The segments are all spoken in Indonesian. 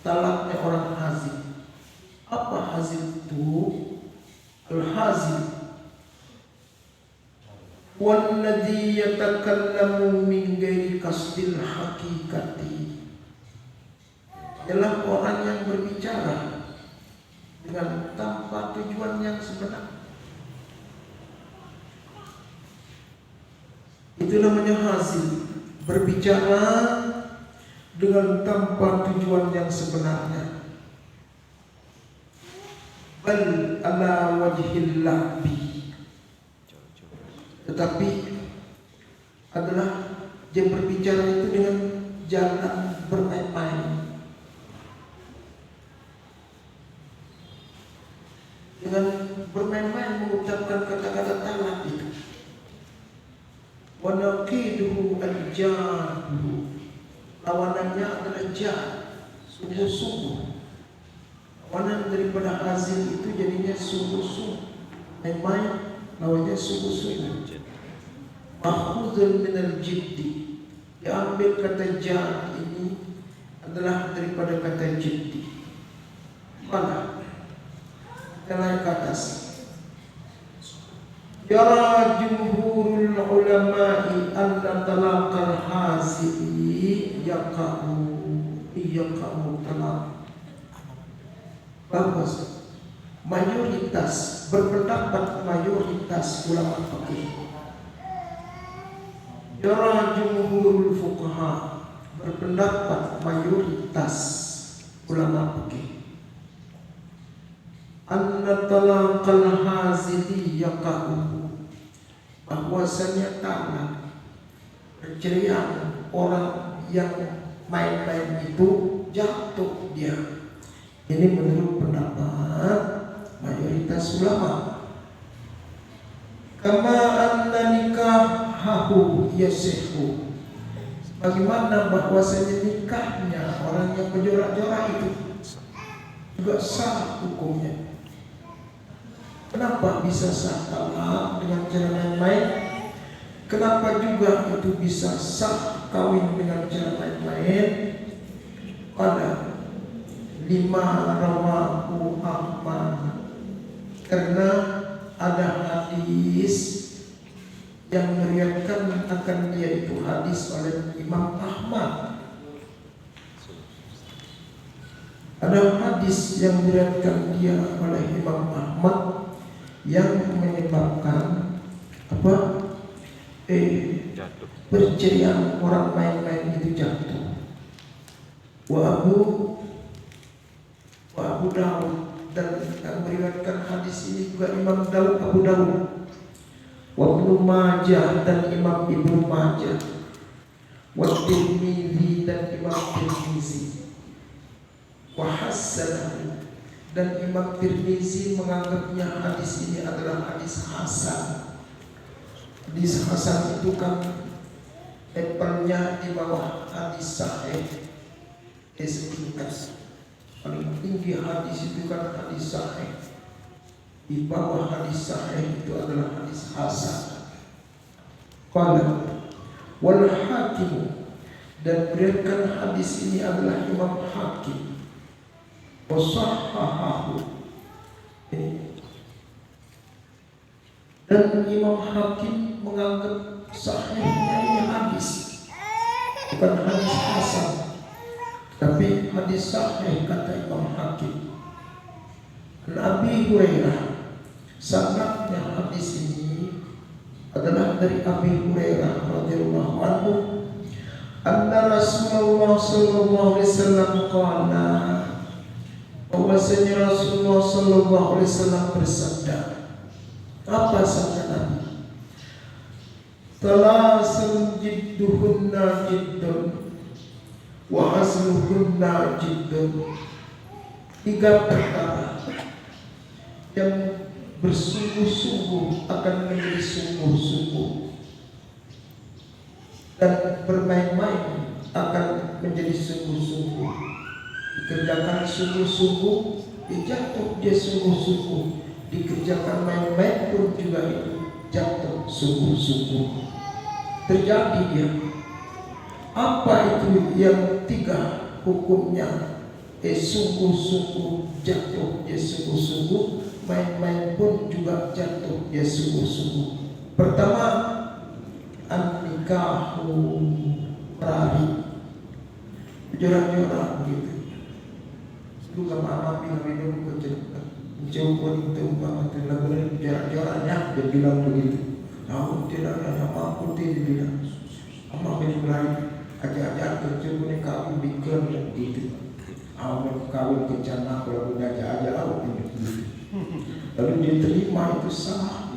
talaknya orang hazil. Apa hazil itu? Al-hazil walladhi yatakallamu min ghairi qasdil haqiqati, ialah orang yang berbicara dengan tanpa tujuan yang sebenar. Itu namanya hazil, berbicara dengan tanpa tujuan yang sebenarnya. Bal ala wajhil lahbi, tetapi adalah dia berbicara itu dengan jalan bermain-main, dengan bermain-main mengucapkan kata-kata talak itu. Wa naqiduhu al-jaddu, lawanannya adalah jad, sungguh-sungguh. Lawanan daripada hazil itu jadinya sungguh-sungguh, main-main, lawannya sungguh-sungguh. Mahfuzun minal jiddi, diambil kata jad ini adalah daripada kata jiddi. Mana? Yang naik ke atas. Yara jumhurul ulama'i anna talaqal hazili yaqa'u talaq. Bahwa mayoritas, berpendapat mayoritas ulama fikih, yara jumhurul fuqaha, berpendapat mayoritas ulama fikih, anna talaqal hazili yaqa'u, bahwasanya talak, perceraian orang yang main-main itu jatuh dia. Ini menurut pendapat mayoritas ulama. Kama anna nikahahu yasihu, bagaimana bahwasanya nikahnya orang yang berjorak-jorak itu juga sah hukumnya. Kenapa bisa sah talak dengan cara main-main? Kenapa juga itu bisa sah kawin dengan cara main-main? Pada lima rawahu Ahmad, karena ada hadis yang meriwayatkan akan dia itu hadis oleh Imam Ahmad. Ada hadis yang diriwayatkan dia oleh Imam Ahmad yang menyebabkan perceraian orang main-main itu jatuh. Wa Abu Dawud, dan yang meriwayatkan hadis ini juga Imam Abu Dawud, wa Ibnu Majah dan Imam Ibnu Majah, wa Tirmidzi dan Imam Tirmidzi, wa hasanahu, dan Imam Tirmidzi menganggapnya hadis ini adalah hadis hasan. Hadis hasan itu kan levelnya di bawah hadis sahih, setingkat. Paling tinggi hadis itu kan hadis sahih, di bawah hadis sahih itu adalah hadis hasan. Qala wal hakim, dan berikan hadis ini adalah Imam Hakim. Wa sahhahahu, dan Imam Hakim menganggap sahihnya ini hadis, bukan hadis hasan, tapi hadis sahih kata Imam Hakim. Nabi Hurairah, sanadnya hadis ini adalah dari Abi Hurairah radhiyallahu anhu, anna Rasulullah sallallahu alaihi wasallam qala, bahwasanya Rasulullah sallallahu alaihi wasallam bersabda. Apa sabda Nabi? Talasun jidduhunna jiddun wa hasluhunna jiddun. Tiga perkara yang bersungguh-sungguh akan menjadi sungguh-sungguh, dan bermain-main akan menjadi sungguh-sungguh. Dikerjakan sungguh-sungguh, dijatuh dia sungguh-sungguh. Dikerjakan main-main pun juga itu jatuh sungguh-sungguh. Terjadi dia. Apa itu yang tiga hukumnya? sungguh-sungguh jatuh, dia sungguh-sungguh main-main pun juga jatuh, dia sungguh-sungguh. Pertama, an-nikahu rari, jorak-jorak begitu. Itu kama kami dulu mencoba itu banget lagu jorak-joraknya dia bilang begitu. Tahu tidak ada mampu dia bilang. Ama mulai ajar-ajar kerja punya kawin bikin begitu. Awal kawin kencana kalau punya ajar awal begitu. Lalu dia terima itu sah.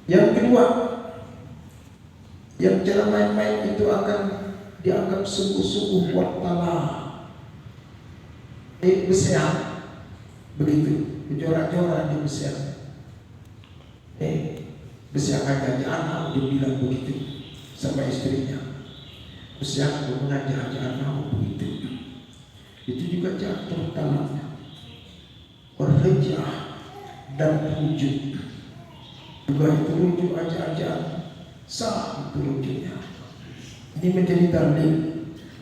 Yang kedua, yang cara main-main itu akan dianggap sungguh-sungguh wattalah. Bersiap begitu, berjorak-jorak di bersiap. Bersiap aja anak dia bilang begitu sama istrinya. Bersiap mengajar anak begitu. Itu juga jatuh talaknya. Warhijah dan rujuk. Juga itu rujuk aja sah itu rujuknya. Ini menjadi dalil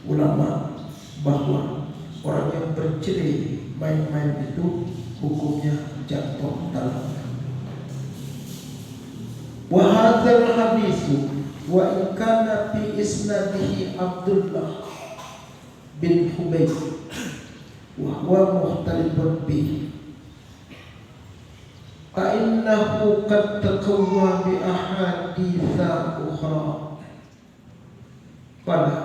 ulama bahwa orang yang bercerai main-main itu hukumnya jatuh talak. Wa hadzal haditsu wa in kana fi isnadihi Abdullah bin Hubayb wa huwa mukhtalifun bihi fa innahu qad taqawwa bi ahaditsa ukhra. Pada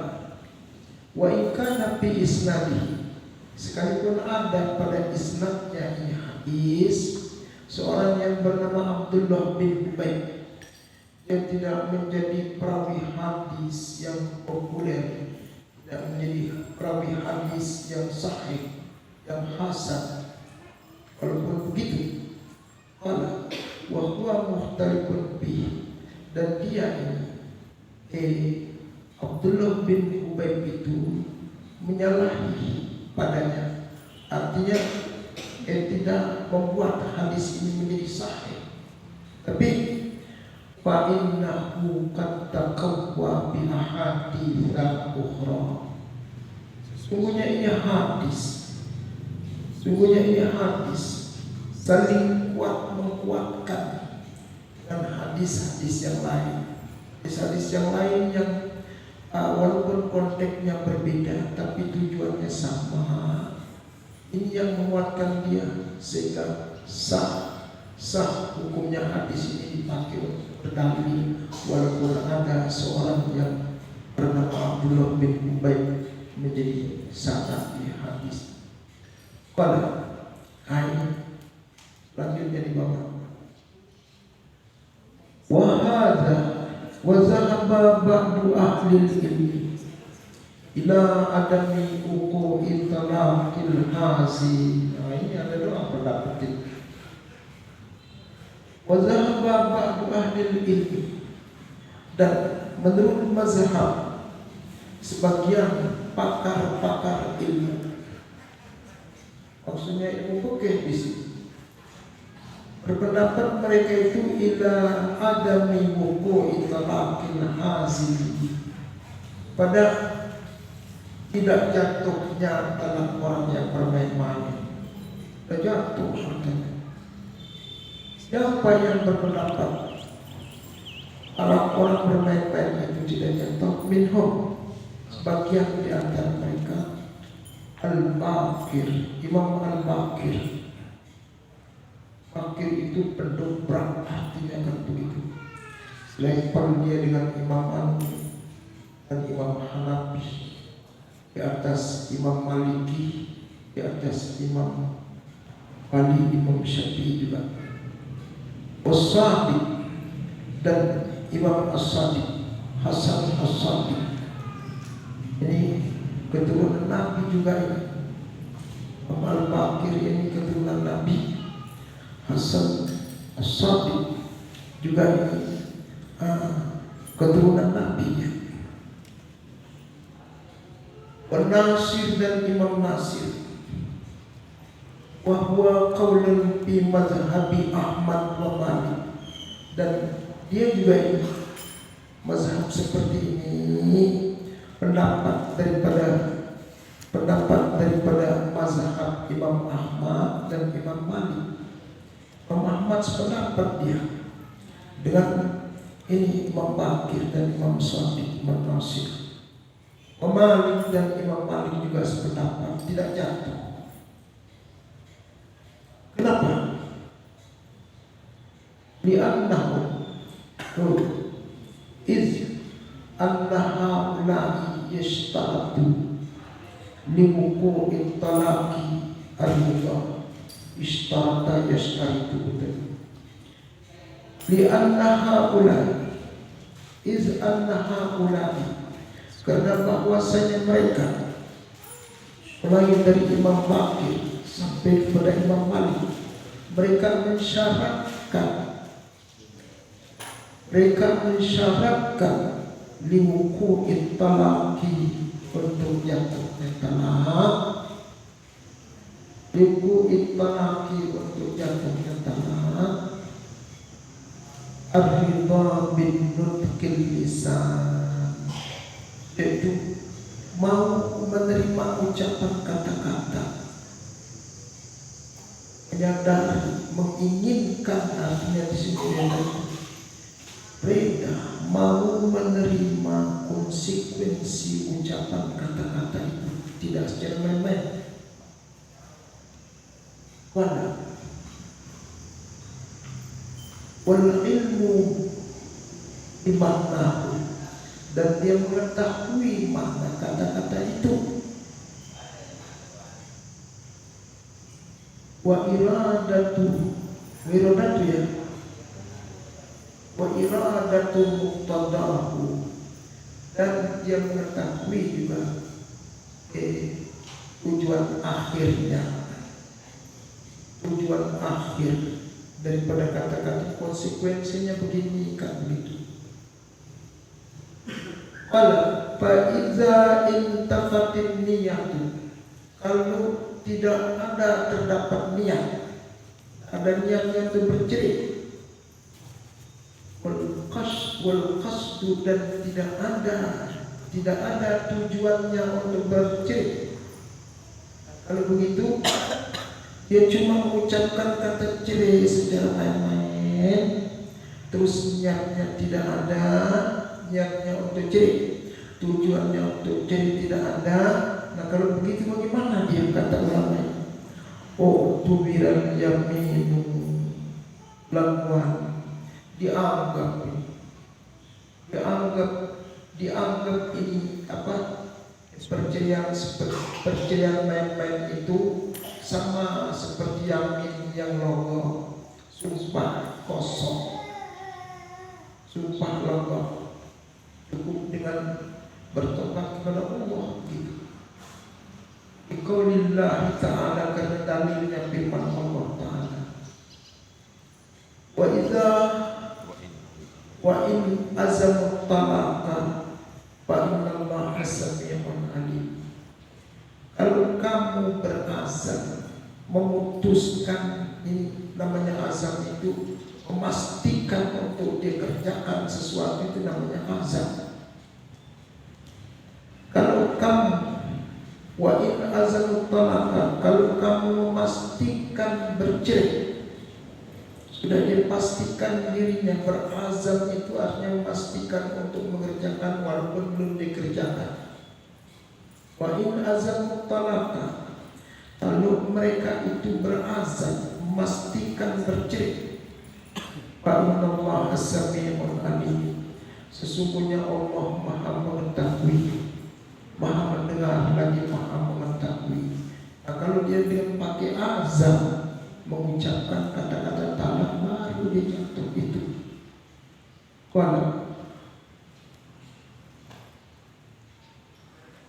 wa in kana fi isnadihi, sekalipun ada pada isnadnya ini hadis seorang yang bernama Abdullah bin Hubayb, dia tidak menjadi perawi hadis yang populer, tidak menjadi perawi hadis yang sahih, yang hasan. Walaupun begitu, qala wa huwa mukhtalifun bihi, dan dia ini Abdullah bin Hubayb itu menyalahi padanya. Artinya tidak membuat hadis ini menjadi sahih, tapi fa innahu qad taqawwa bi ahaditsa ukhra. Sungguhnya ini hadis saling kuat menguatkan dengan hadis-hadis yang lain. Hadis-hadis yang lain yang walaupun konteksnya berbeda tapi tujuannya sama. Ini yang menguatkan dia sehingga sah hukumnya hadis ini dipakai untuk berdalil, walaupun ada seorang yang bernama Abdullah bin Hubayb menjadi syarat di hadis. Pada ayat lanjutnya di bawah. Wa hadza wa zahaba ba'du ahli ilmi ila adami uqu'i talaqil hazi. Nah, ini ada doa pendapat ini. Wa zahaba ba'du ahli ilmi, dan menurut mazhab sebagian pakar-pakar ilmu, maksudnya ilmu fikih di sini, berpendapat mereka itu ila adami wuqu'i talaqil hazi, pada tidak jatuhnya talak orang yang bermain-main. Jatuh artinya. Siapa yang berpendapat kalau orang bermain-main itu tidak jatuh, minhum, sebagian di antara mereka Al-Baqir, Imam Al-Baqir. Baqir itu pendobrak, artinya kan begitu. Lempar dia dengan Imam Anu dan Imam Hanafi, di atas Imam Maliki, di atas Imam Ali, Imam Syafi'i juga. As-Sadiq dan Imam As-Sadiq, Hasan As-Sadiq. Ini keturunan Nabi juga ini. Imam Al-Baqir ini keturunan Nabi. Hasan As-Sadiq juga ini keturunan Nabi. Nasir dan Imam Nasir, wahwa qaulun fi mazhabi Ahmad wa Malik, dan dia juga ini mazhab seperti ini, pendapat daripada pendapat daripada mazhab Imam Ahmad dan Imam Malik. Imam Ahmad sependapat dia dengan ini Imam Bakir dan Imam Shadiq, Imam Nasir. Imam Malik dan Imam Malik juga sependapat, tidak jatuh. Kenapa? Li'annahu iz annaha ulai yashtaratu liwuku'in talaki al-mudhah ishtarata yashtaritu li'annaha ulai iz annaha ulai, karena bahwasanya mereka mulai dari Imam Bakir sampai kepada Imam Malik, mereka mensyaratkan liwuku'in talaki, untuk jatuhnya talak, liwuku'in talaki, untuk jatuhnya talak, ar-ridha bin nutqil lisan, yaitu mau menerima ucapan kata-kata, menyadari, menginginkan, artinya di sini mereka mau menerima konsekuensi ucapan kata-kata itu, tidak secara main-main. Wal ilmu bimaknahu, dan dia mengetahui makna kata-kata itu. Wa iradatu muqtadahu, dan dia mengetahui juga tujuan akhir daripada kata-kata, konsekuensinya begini kan begitu. Qala fa iza intafatin niyatu, kalau tidak ada terdapat niat, ada niatnya untuk bercerai, wal qasdu, dan tidak ada tujuannya untuk bercerai. Kalau begitu dia cuma mengucapkan kata cerai secara main-main, terus niatnya tidak ada, niatnya untuk cerai, tujuannya untuk cerai tidak ada. Nah kalau begitu bagaimana dia, kata ulama? Oh, tubiran yaminu lakuan, dianggap ini apa, perceraian main-main itu sama seperti yamin yang logo, sumpah kosong, sumpah logo, cukup dengan bertobat kepada Allah gitu. Biqaulillahi ta'ala, karena dalilnya firman Allah Ta'ala, wa in azamu talaqa fa innallaha sami'un alim. Kalau kamu berazam, memutuskan, ini namanya azam, itu memastikan untuk dikerjakan sesuatu, itu namanya azam. Kalau kamu wa in azamu talaqa, kalau kamu memastikan bercerai, sudah dipastikan dirinya, berazam itu artinya memastikan untuk mengerjakan walaupun belum dikerjakan. Wa in azamu talaqa, kalau mereka itu berazam memastikan bercerai, fa innallaha sami'un alim, sesungguhnya Allah Maha mengetahui, Maha mendengar, lagi Maha mengetahui. Nah kalau dia pakai azam, mengucapkan kata-kata talak, baru dia jatuh itu. Qala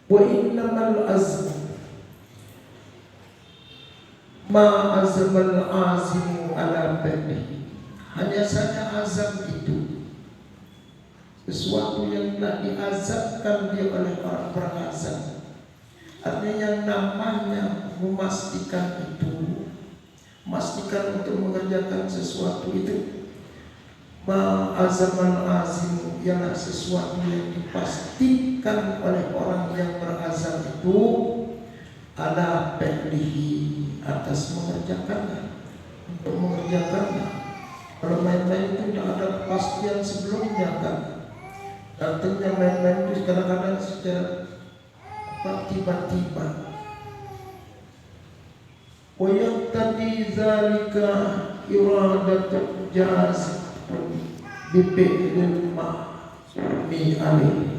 wa innamal azm ma azmal azimu ala bani, hanya saja azam itu sesuatu yang telah diazamkan dia oleh orang berazam. Artinya yang namanya memastikan itu, memastikan untuk mengerjakan sesuatu itu, ma'azaman azim, ialah sesuatu yang dipastikan oleh orang yang berazam itu, fi'lihi, atas mengerjakannya, untuk mengerjakannya. Kalau main-main itu tidak ada kepastian sebelumnya kan. Artinya main-main itu kadang-kadang secara tiba-tiba. Wa yaqtadi zalika iradatu jaz bifi'lil ma'mi alaihi.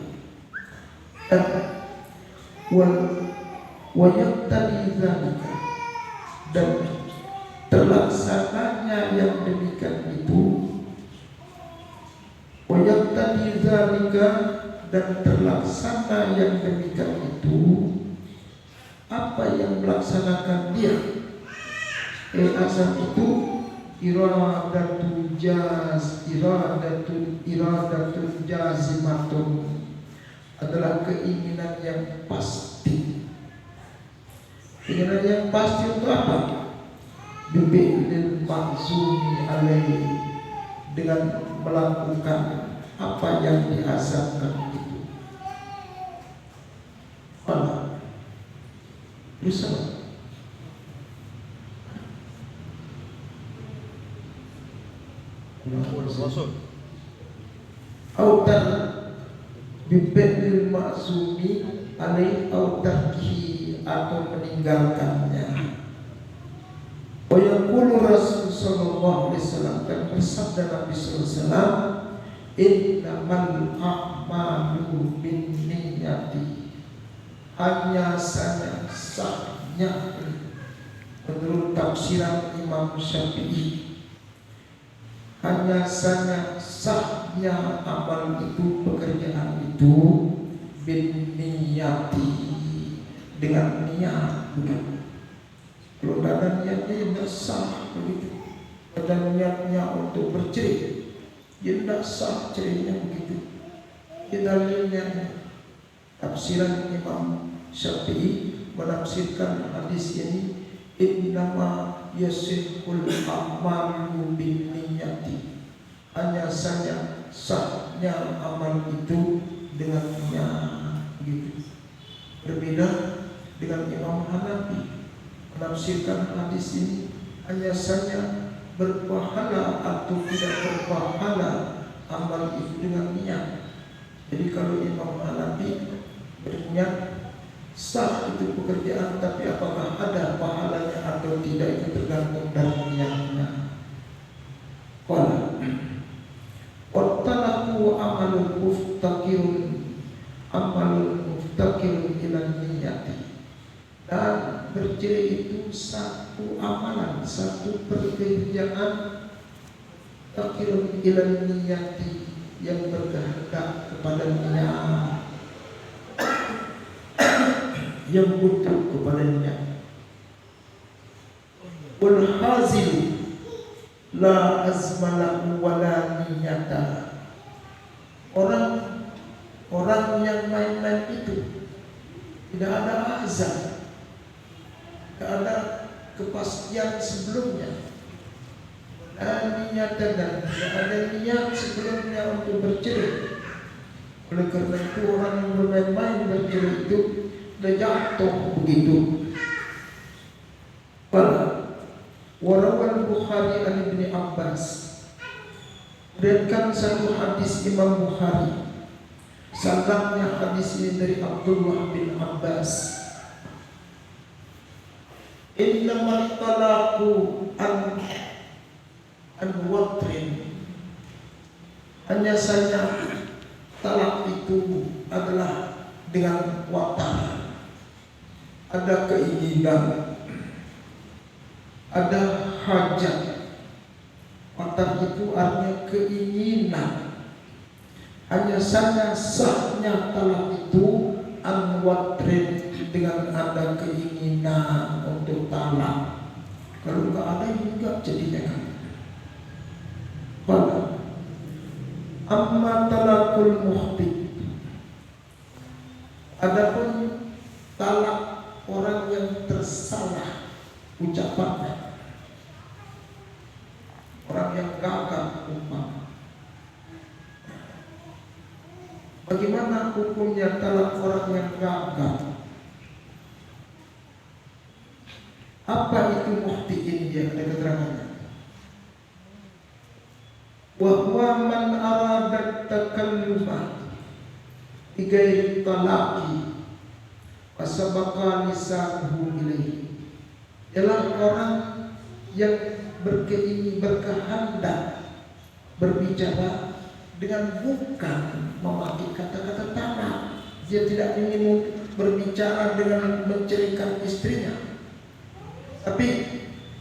Wa yaqtadi zalika, dan terlaksananya yang demikian itu. Wa yaqtadi zalika, dan terlaksana yang demikian itu. Apa yang melaksanakan dia? Asal itu iradatul jazimatun, adalah keinginan yang pasti. Keinginan yang pasti untuk apa? Bifi'lil mahzumi alaihi, dengan melakukan apa yang diazamkan itu. Allah bersama. Autar bifi'lil mahzumi alaihi, autarki, atau meninggalkannya. Wa yaqulu Rasul sallallahu alaihi wasallam, dan bersabda Nabi sallallahu alaihi wasallam, innamal a'malu binniyati, hanya saja sahnya, menurut tafsiran Imam Syafi'i, hanya saja sahnya amal itu, pekerjaan itu, binniyati, dengan niat. Kalau ada niatnya tidak sah begitu. Ada niatnya untuk bercerai, dia tidak sah cerainya begitu. Dalilnya tafsiran Imam Syafi'i menafsirkan hadis ini, innama yasihul amalu binniyati, hanya saja sahnya amal itu dengan niat begitu. Berbeda dengan Imam Hanafi menafsirkan hadis ini, hanya saja berpahala atau tidak berpahala amal itu dengan niat. Jadi kalau Imam Hanafi berniat sah itu pekerjaan, tapi apakah ada pahalanya atau tidak itu tergantung dari niatnya. Qala wattalaku amalul muftaqirun ila niyati, dan bercerai itu satu amalan, satu pekerjaan, takirun ila niyati, yang berkehendak kepada niat, yang butuh kepada niat. Wal hazil la azmalahu wala niyata, orang yang main-main itu tidak ada azam, tidak ada kepastian sebelumnya, niat, dan tidak ada niat sebelumnya untuk bercerai. Oleh karena itu orang yang bermain-main bercerai itu sudah jatuh begitu. Warawal Bukhari an Ibni Abbas, dan satu hadis Imam Bukhari, sanadnya hadis ini dari Abdullah bin Abbas. Innamal talaqu an watrin, hanya saja talak itu adalah dengan watar, ada keinginan, ada hajat. Watar itu artinya keinginan. Hanya saja sahnya talak itu an watrin, dengan ada keinginan untuk talak. Kalau nggak ada juga jadinya kan. Pada amma talakul muhti, adapun talak orang yang tersalah ucapannya, orang yang gagal umpama. Bagaimana hukumnya talak orang yang gagal? Apa itu muhtiin? Dia ada keterangannya. Wa huwa man arada takalluma bi ghairi talaqi wa sabaqa lisanuhu ilaihi. Ialah orang yang berkehendak berbicara dengan bukan memakai kata-kata tanah. Dia tidak ingin berbicara dengan menceritakan istrinya, tapi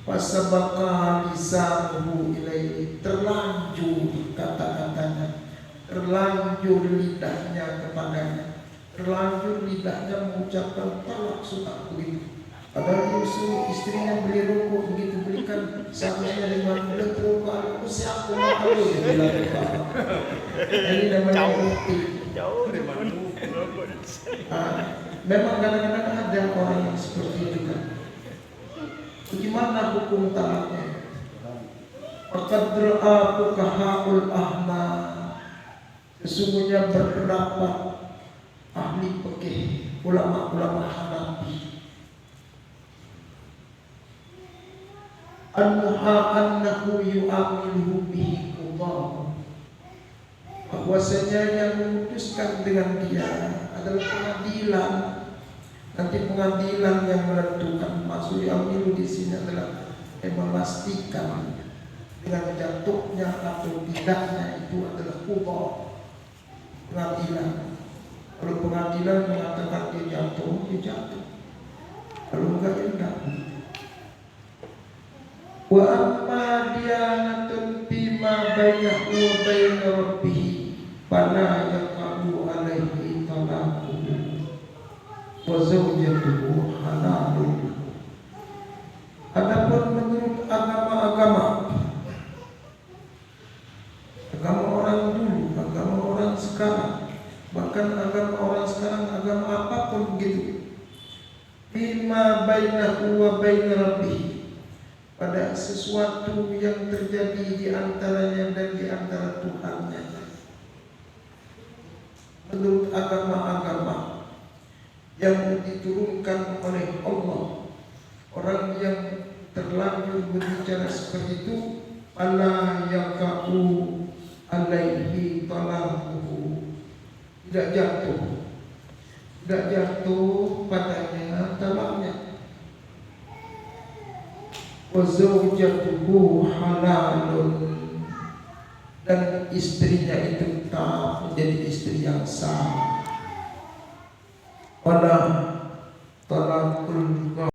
wasabaqa lisanuhu ilaihi, terlanjur kata-katanya, terlanjur lidahnya kepadanya, terlanjur lidahnya mengucapkan talak suka begitu. Padahal dia suruh istrinya beli rokok, begitu belikan seharusnya dengan beli rokok, aku siapa makan lu, dia bilang. Ini namanya bukti. Memang kadang-kadang ada orang yang seperti itu kan. Bagaimana hukum talaknya? Faqad ra'a fuqaha'ul ahna, sesungguhnya berpendapat ahli fikih, ulama-ulama Hanafi, annahu yu'amiluhu bihi qadha, bahwasanya yang memutuskan dengan dia adalah pengadilan. Nanti pengadilan yang menentukan. Maksud yu'amilu di sini adalah memastikan dengan jatuhnya atau tidaknya itu adalah qadha, pengadilan. Kalau pengadilan mengatakan dia jatuh, dia jatuh. Kalau enggak, ya enggak. Wa amma diyanatun bima bainahu wa baina rabbih fala yaqabu alaihi talaquhu wa zawjatuhu halalun. Adapun menurut agama-agama orang dulu, agama orang sekarang, bahkan agama orang sekarang, agama apapun begitu, bima bainahu wa baina rabbih, pada sesuatu yang terjadi di antaranya dan di antara Tuhannya. Menurut agama-agama yang diturunkan oleh Allah, orang yang terlanjur berbicara seperti itu, ala yaqa'u alaihi talaquhu, tidak jatuh padanya talaknya. Wa zawjatuhu halalun, dan istrinya itu tak menjadi istri yang sah. Wala talaqul